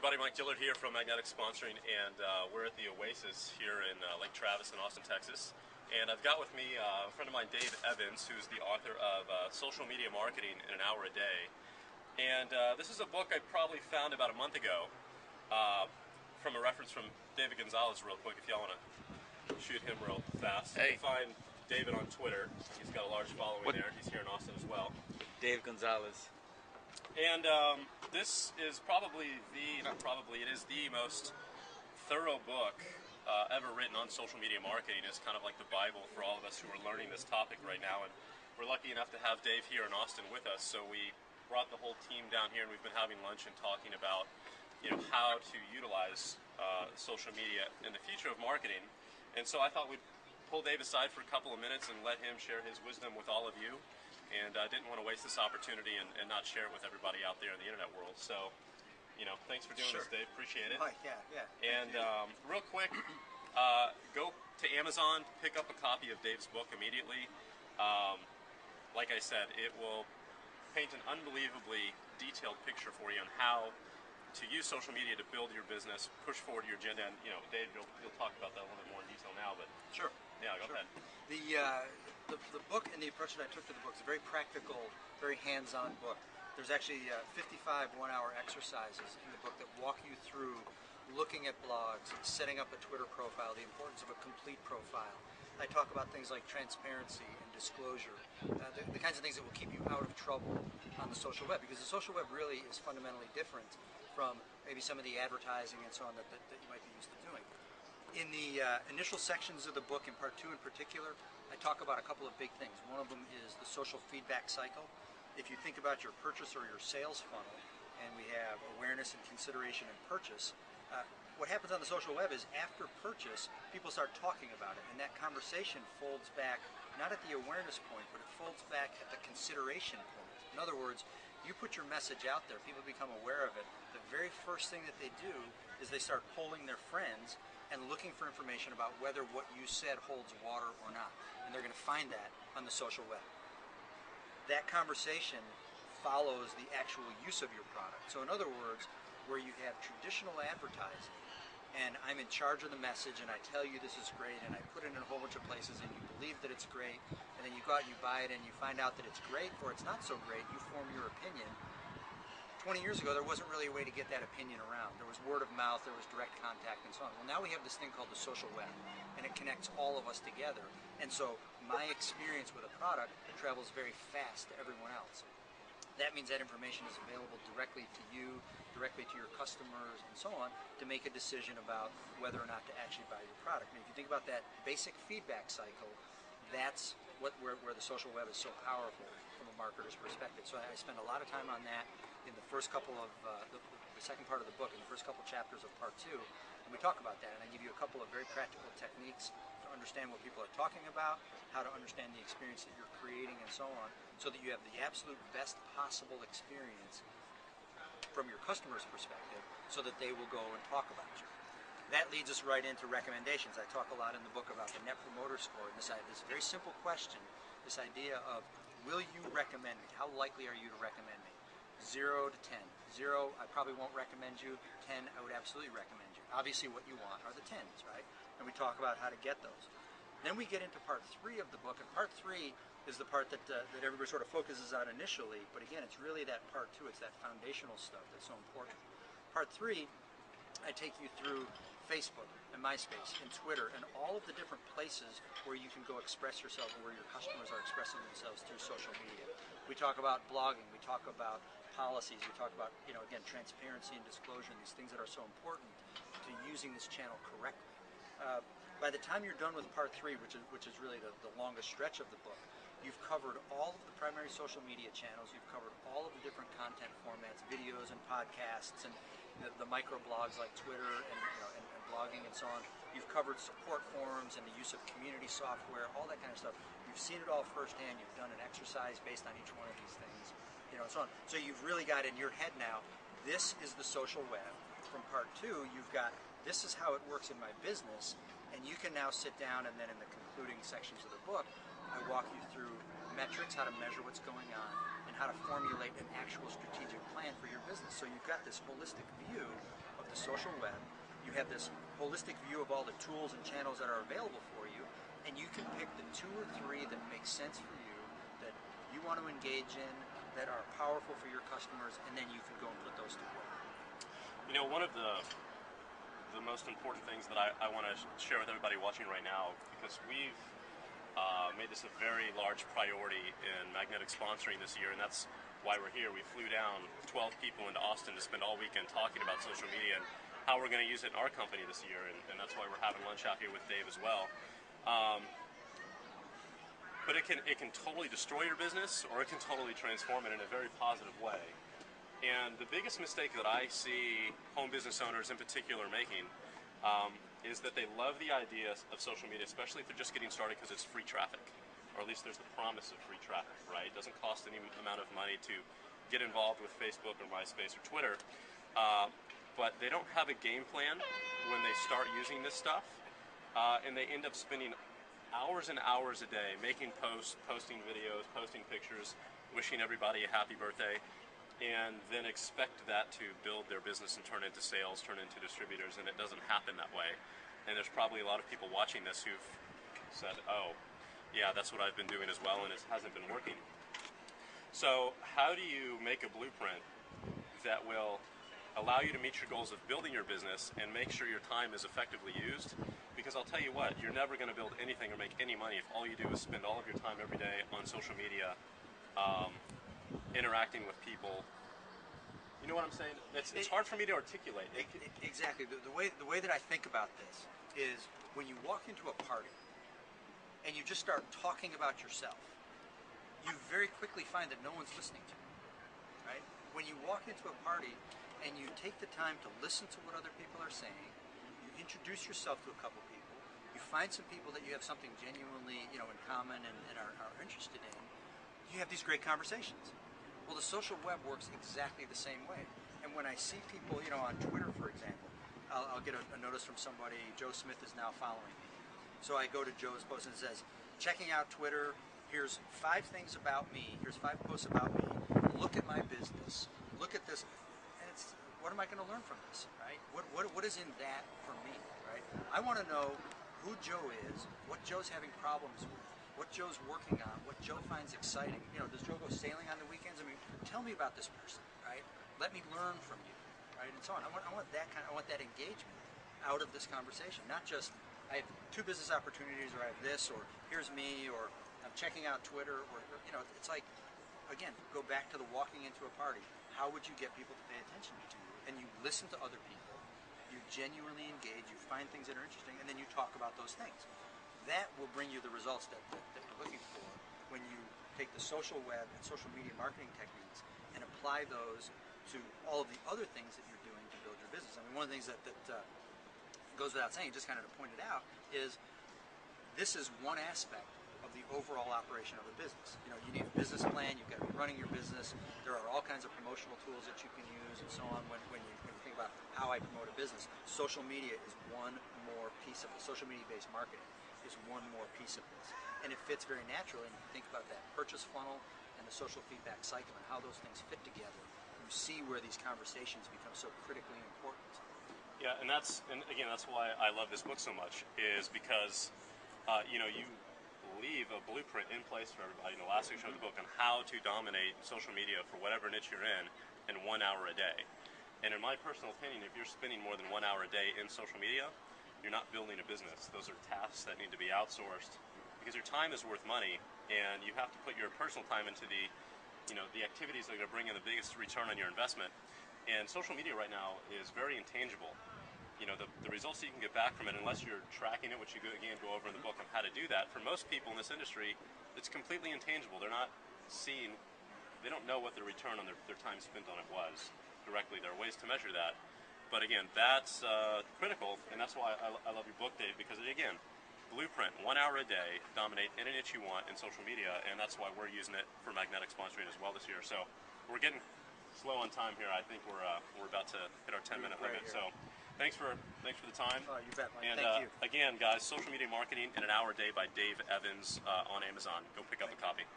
everybody, Mike Dillard here from Magnetic Sponsoring, and we're at the Oasis here in Lake Travis in Austin, Texas. And I've got with me a friend of mine, Dave Evans, who's the author of Social Media Marketing in an Hour a Day. And this is a book I probably found about a month ago from a reference from David Gonzalez real quick, if y'all want to shoot him real fast. Hey. You can find David on Twitter. He's got a large following there. He's here in Austin as well. Dave Gonzalez. And this is probably it is the most thorough book ever written on social media marketing. It's kind of like the Bible for all of us who are learning this topic right now. And we're lucky enough to have Dave here in Austin with us. So we brought the whole team down here, and we've been having lunch and talking about, how to utilize social media in the future of marketing. And so I thought we'd pull Dave aside for a couple of minutes and let him share his wisdom with all of you. And I didn't want to waste this opportunity and not share it with everybody out there in the internet world. So, thanks for doing this, Dave. Appreciate it. Oh, yeah. And real quick, go to Amazon, pick up a copy of Dave's book immediately. Like I said, it will paint an unbelievably detailed picture for you on how to use social media to build your business, push forward your agenda. And, Dave, you'll talk about that a little bit more in detail now. But Sure. Yeah, go ahead. The book and the approach that I took to the book is a very practical, very hands-on book. There's actually 55 one-hour exercises in the book that walk you through looking at blogs, setting up a Twitter profile, the importance of a complete profile. I talk about things like transparency and disclosure, the kinds of things that will keep you out of trouble on the social web, because the social web really is fundamentally different from maybe some of the advertising and so on that you might be used to doing. In the initial sections of the book, in part 2 in particular, I talk about a couple of big things. One of them is the social feedback cycle. If you think about your purchase or your sales funnel, and we have awareness and consideration and purchase, what happens on the social web is after purchase, people start talking about it, and that conversation folds back, not at the awareness point, but it folds back at the consideration point. In other words, you put your message out there, people become aware of it. The very first thing that they do is they start polling their friends and looking for information about whether what you said holds water or not. And they're going to find that on the social web. That conversation follows the actual use of your product. So in other words, where you have traditional advertising, and I'm in charge of the message, and I tell you this is great, and I put it in a whole bunch of places, and you believe that it's great, and then you go out and you buy it, and you find out that it's great or it's not so great, you form your opinion. 20 years ago, there wasn't really a way to get that opinion around. There was word of mouth, there was direct contact, and so on. Well, now we have this thing called the social web, and it connects all of us together. And so my experience with a product travels very fast to everyone else. That means that information is available directly to you, directly to your customers, and so on, to make a decision about whether or not to actually buy your product. And if you think about that basic feedback cycle, that's where the social web is so powerful from a marketer's perspective. So I spend a lot of time on that in the first couple of, the second part of the book, in the first couple chapters of part 2, and we talk about that, and I give you a couple of very practical techniques to understand what people are talking about, how to understand the experience that you're creating, and so on, so that you have the absolute best possible experience from your customer's perspective, so that they will go and talk about you. That leads us right into recommendations. I talk a lot in the book about the Net Promoter Score, and this very simple question, this idea of, will you recommend me? How likely are you to recommend me? 0 to 10. 0, I probably won't recommend you. 10, I would absolutely recommend you. Obviously what you want are the 10s, right? And we talk about how to get those. Then we get into part 3 of the book, and part 3 is the part that everybody sort of focuses on initially, but again, it's really that part 2, it's that foundational stuff that's so important. Part 3, I take you through Facebook and MySpace and Twitter and all of the different places where you can go express yourself and where your customers are expressing themselves through social media. We talk about blogging, we talk about policies, we talk about, again, transparency and disclosure, and these things that are so important to using this channel correctly. By the time you're done with part 3, which is really the longest stretch of the book, you've covered all of the primary social media channels, you've covered all of the different content formats, videos and podcasts, and the microblogs like Twitter and blogging and so on. You've covered support forums and the use of community software, all that kind of stuff. You've seen it all firsthand. You've done an exercise based on each one of these things, and so on. So you've really got in your head now, this is the social web. From part 2, you've got, this is how it works in my business, and you can now sit down, and then in the concluding sections of the book, I walk you through metrics, how to measure what's going on, and how to formulate an actual strategic plan for your business. So you've got this holistic view of social web. You have this holistic view of all the tools and channels that are available for you, and you can pick the 2 or 3 that make sense for you, that you want to engage in, that are powerful for your customers, and then you can go and put those to work. You know, one of the most important things that I want to share with everybody watching right now, because we've made this a very large priority in Magnetic sponsoring this year, and that's why we're here. We flew down 12 people into Austin to spend all weekend talking about social media and how we're going to use it in our company this year, and that's why we're having lunch out here with Dave as well. But it can totally destroy your business, or it can totally transform it in a very positive way. And the biggest mistake that I see home business owners in particular making is that they love the idea of social media, especially if they're just getting started, because it's free traffic, or at least there's the promise of free traffic, right? It doesn't cost any amount of money to get involved with Facebook or MySpace or Twitter, but they don't have a game plan when they start using this stuff, and they end up spending hours and hours a day making posts, posting videos, posting pictures, wishing everybody a happy birthday, and then expect that to build their business and turn into sales, turn into distributors, and it doesn't happen that way. And there's probably a lot of people watching this who've said, oh, yeah, that's what I've been doing as well, and it hasn't been working. So how do you make a blueprint that will allow you to meet your goals of building your business and make sure your time is effectively used? Because I'll tell you what, you're never going to build anything or make any money if all you do is spend all of your time every day on social media, interacting with people. You know what I'm saying? It's hard for me to articulate. Exactly. The way that I think about this is when you walk into a party and you just start talking about yourself, you very quickly find that no one's listening to you, right? When you walk into a party and you take the time to listen to what other people are saying, you introduce yourself to a couple people, you find some people that you have something genuinely, in common and are interested in, you have these great conversations. Well, the social web works exactly the same way. And when I see people, on Twitter, for example, I'll get a notice from somebody, Joe Smith is now following me. So I go to Joe's post and it says, checking out Twitter, here's 5 things about me, here's 5 posts about me, look at my business, look at this, and it's, what am I going to learn from this, right? What is in that for me, right? I want to know who Joe is, what Joe's having problems with, what Joe's working on, what Joe finds exciting. Does Joe go sailing on the weekends? I mean, tell me about this person, right? Let me learn from you, right? And so on. I want that engagement out of this conversation, not just I have 2 business opportunities, or I have this, or here's me, or I'm checking out Twitter, or it's like, again, go back to the walking into a party. How would you get people to pay attention to you? And you listen to other people, you genuinely engage, you find things that are interesting, and then you talk about those things. That will bring you the results that you're looking for when you take the social web and social media marketing techniques and apply those to all of the other things that you're doing to build your business. I mean, one of the things that goes without saying, just kind of to point it out, is this is one aspect of the overall operation of a business. You need a business plan, you've got to be running your business, there are all kinds of promotional tools that you can use and so on when you think about how I promote a business. Social media is one more piece of it. Social media-based marketing is one more piece of this. And it fits very naturally, and you think about that purchase funnel and the social feedback cycle and how those things fit together. You see where these conversations become so critically important. Yeah, and again, that's why I love this book so much, is because you leave a blueprint in place for everybody in the last section of the book on how to dominate social media for whatever niche you're in 1 hour a day. And in my personal opinion, if you're spending more than 1 hour a day in social media, you're not building a business. Those are tasks that need to be outsourced, because your time is worth money, and you have to put your personal time into the activities that are going to bring in the biggest return on your investment. And social media right now is very intangible. The results that you can get back from it, unless you're tracking it, which you go over in the book on how to do that, for most people in this industry, it's completely intangible. They're not seeing, they don't know what the return on their time spent on it was directly. There are ways to measure that. But again, that's critical, and that's why I love your book, Dave, because again, blueprint, 1 hour a day, dominate any niche you want in social media, and that's why we're using it for Magnetic sponsoring as well this year. So we're getting slow on time here. I think we're about to hit our 10-minute limit. So thanks for the time. Oh, you bet, Mike. And Thank you. again, guys, Social Media Marketing in an Hour a Day by Dave Evans on Amazon. Go pick up a copy.